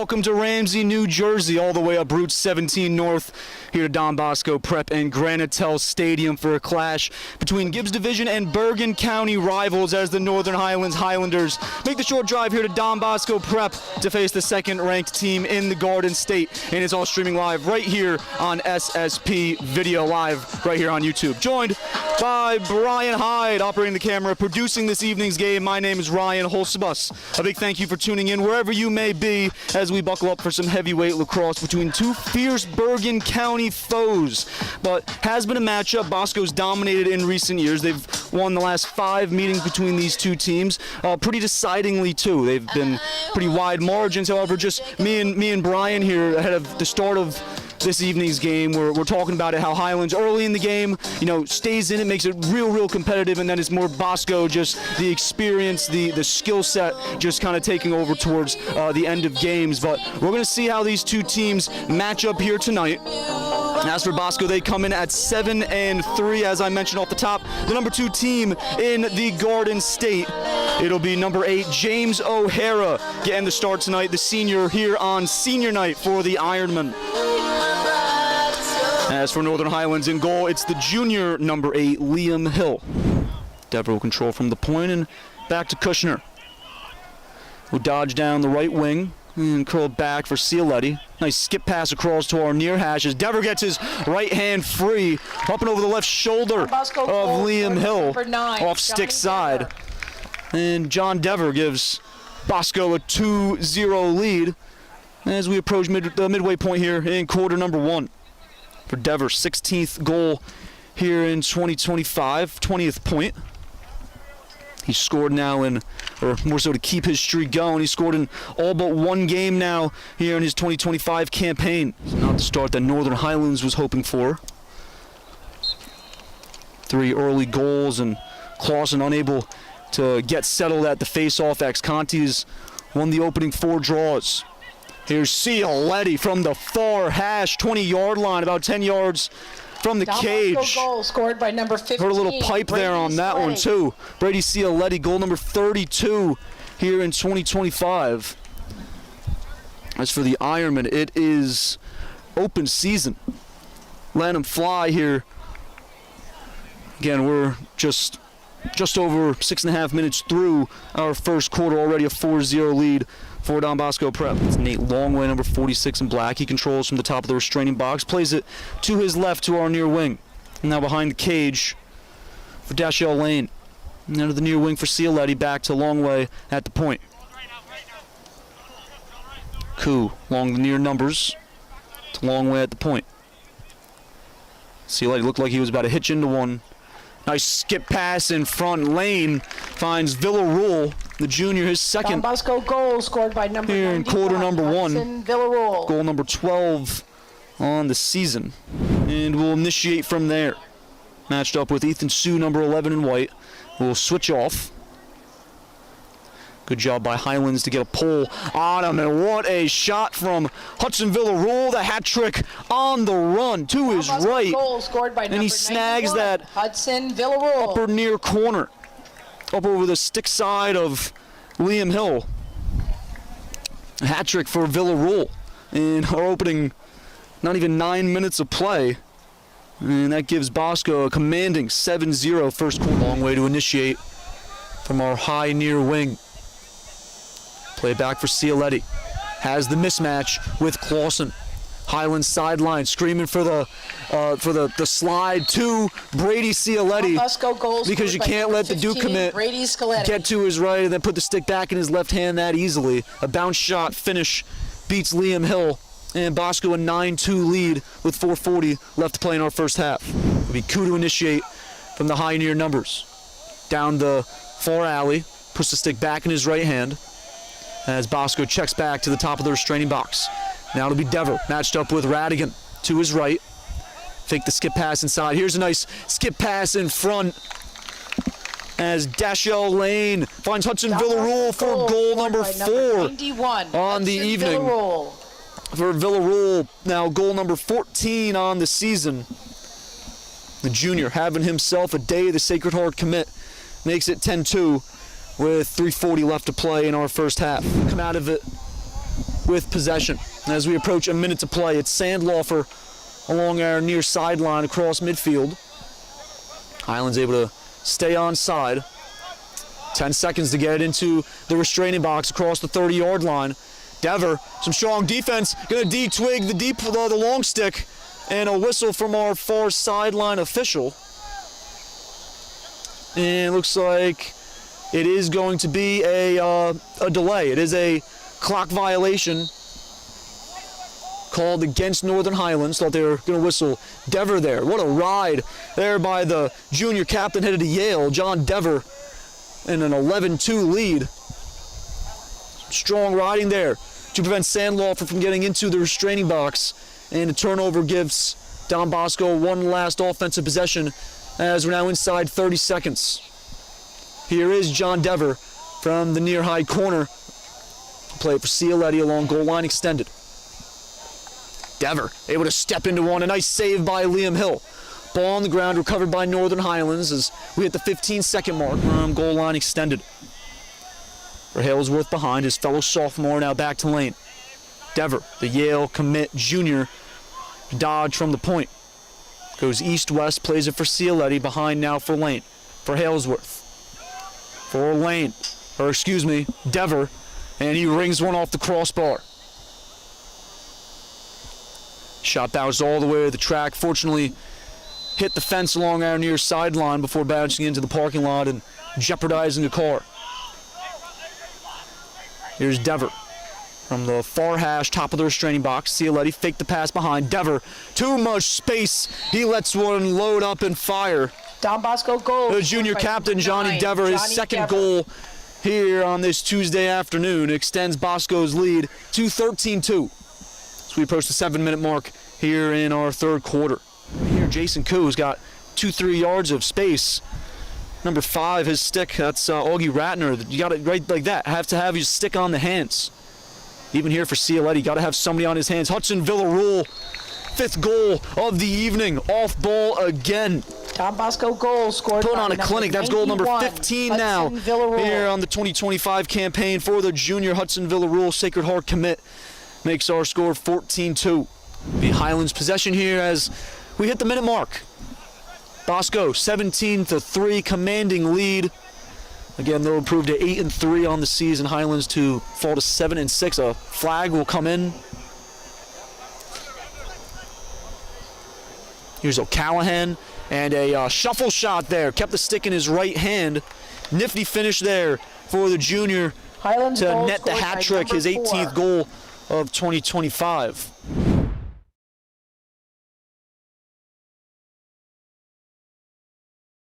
welcome to Ramsey, New Jersey, all the way up Route 17 North, here to Don Bosco Prep and Granitel Stadium for a clash between Gibbs Division and Bergen County rivals as the Northern Highlands Highlanders make the short drive here to Don Bosco Prep to face the second-ranked team in the Garden State. And it's all streaming live right here on SSP Video Live, right here on YouTube. Joined by Brian Hyde, operating the camera, producing this evening's game. My name is Ryan Hulsebos. A big thank you for tuning in wherever you may be as we buckle up for some heavyweight lacrosse between two fierce Bergen County foes. But has been a matchup Bosco's dominated in recent years. They've won the last 5 meetings between these two teams, pretty decidingly too. They've been pretty wide margins. However, just me and Brian here ahead of the start of this evening's game, we're talking about it, how Highlands early in the game, stays in it, makes it real competitive, and then it's more Bosco, just the experience, the skill set, just kind of taking over towards the end of games. But we're going to see how these two teams match up here tonight. As for Bosco, they come in at 7-3, as I mentioned off the top. The number 2 team in the Garden State. It'll be number 8, James O'Hara, getting the start tonight, the senior here on senior night for the Ironmen. As for Northern Highlands in goal, it's the junior number 8, Liam Hill. Dever will control from the point and back to Kushner, who dodge down the right wing and curl back for Cialetti. Nice skip pass across to our near hash as Dever gets his right hand free, up and over the left shoulder of Liam Hill off stick side. And John Dever gives Bosco a 2-0 lead as we approach the midway point here in quarter number 1. For Dever, 16th goal here in 2025, 20th point. He scored now or more so to keep his streak going. He scored in all but 1 game now here in his 2025 campaign. So not the start that Northern Highlands was hoping for. 3 early goals, and Clausen unable to get settled at the face-off. Ex-Conti's won the opening 4 draws. Here's Cialetti from the far hash, 20-yard line, about 10 yards from the cage. Goal scored by number 15. Heard a little pipe there on that one too. Brady Cialetti, goal number 32 here in 2025. As for the Ironmen, it is open season. Let them fly here. Again, we're just over 6.5 minutes through our first quarter, already a 4-0 lead for Don Bosco Prep. It's Nate Longway, number 46 in black. He controls from the top of the restraining box, plays it to his left to our near wing. And now behind the cage for Dashell Lane. Now to the near wing for Cialetti, back to Longway at the point. Koo along the near numbers to Longway at the point. Cialetti looked like he was about to hitch into one. Nice skip pass in front. Lane finds Villarreal, the junior, his second. Don Bosco goal scored by number here in quarter number 1. Villarreal. Goal number 12 on the season. And we'll initiate from there. Matched up with Ethan Sue, number 11 in white. We'll switch off. Good job by Highlands to get a pull on him, and what a shot from Hudson Villarreal, the hat trick on the run to his right, goal scored by and he snags 91, that Hudson Villarreal. upper near corner, up over the stick side of Liam Hill. A hat trick for Villarreal in our opening, not even 9 minutes of play, and that gives Bosco a commanding 7-0 first quarter. Long way to initiate from our high near wing. Play back for Cialetti. Has the mismatch with Clausen. Highlands sideline, screaming for the slide to Brady Cialetti, because you can't let the Duke commit get to his right and then put the stick back in his left hand that easily. A bounce shot finish beats Liam Hill, and Bosco a 9-2 lead with 4:40 left to play in our first half. It'll be Koo to initiate from the high near numbers. Down the far alley, puts the stick back in his right hand, as Bosco checks back to the top of the restraining box. Now it'll be Dever, matched up with Radigan to his right. Fake the skip pass inside. Here's a nice skip pass in front as Dashell Lane finds Hudson Villarreal for goal number 4 on the evening. For Villarreal, now goal number 14 on the season. The junior having himself a day of the Sacred Heart commit. Makes it 10-2 with 3:40 left to play in our first half. Come out of it with possession. As we approach a minute to play, it's Sandlofer along our near sideline across midfield. Highlands able to stay on side. 10 seconds to get into the restraining box across the 30-yard line. Dever, some strong defense, gonna de-twig the long stick, and a whistle from our far sideline official. And it looks like it is going to be a delay. It is a clock violation called against Northern Highlands. Thought they were going to whistle Dever there. What a ride there by the junior captain headed to Yale, John Dever, in an 11-2 lead. Strong riding there to prevent Sandlofer from getting into the restraining box. And the turnover gives Don Bosco one last offensive possession as we're now inside 30 seconds. Here is John Dever from the near high corner. Play for Cialetti along goal line extended. Dever able to step into one. A nice save by Liam Hill. Ball on the ground recovered by Northern Highlands as we hit the 15-second mark from goal line extended. For Halesworth behind, his fellow sophomore now back to lane. Dever, the Yale commit junior, dodge from the point. Goes east-west, plays it for Cialetti, behind now for Lane. For Halesworth. For Lane, or excuse me, Dever, and he rings one off the crossbar. Shot bounced all the way to the track. Fortunately, hit the fence along our near sideline before bouncing into the parking lot and jeopardizing a car. Here's Dever from the far hash, top of the restraining box. Cialetti faked the pass behind. Dever, too much space. He lets one load up and fire. Don Bosco goal. The junior captain, Johnny Dever, his second goal here on this Tuesday afternoon, extends Bosco's lead to 13-2. As we approach the 7-minute mark here in our third quarter. Here, Jason Koo's got 2-3 yards of space. Number 5, his stick, that's Augie Ratner. You got it right like that. Have to have your stick on the hands. Even here for Cialetti, got to have somebody on his hands. Hudson Villarule, 5th goal of the evening. Off ball again. Don Bosco goal scored. Put on a clinic. That's goal number 15 now here on the 2025 campaign for the junior Hudson Villarule Sacred Heart commit. Makes our score 14-2. The Highlands possession here as we hit the minute mark. Bosco 17-3, commanding lead. Again, they'll improve to 8-3 on the season. Highlands to fall to 7-6. A flag will come in. Here's O'Callahan, and a shuffle shot there. Kept the stick in his right hand. Nifty finish there for the junior Highlands to net the hat trick, his 18th goal of 2025.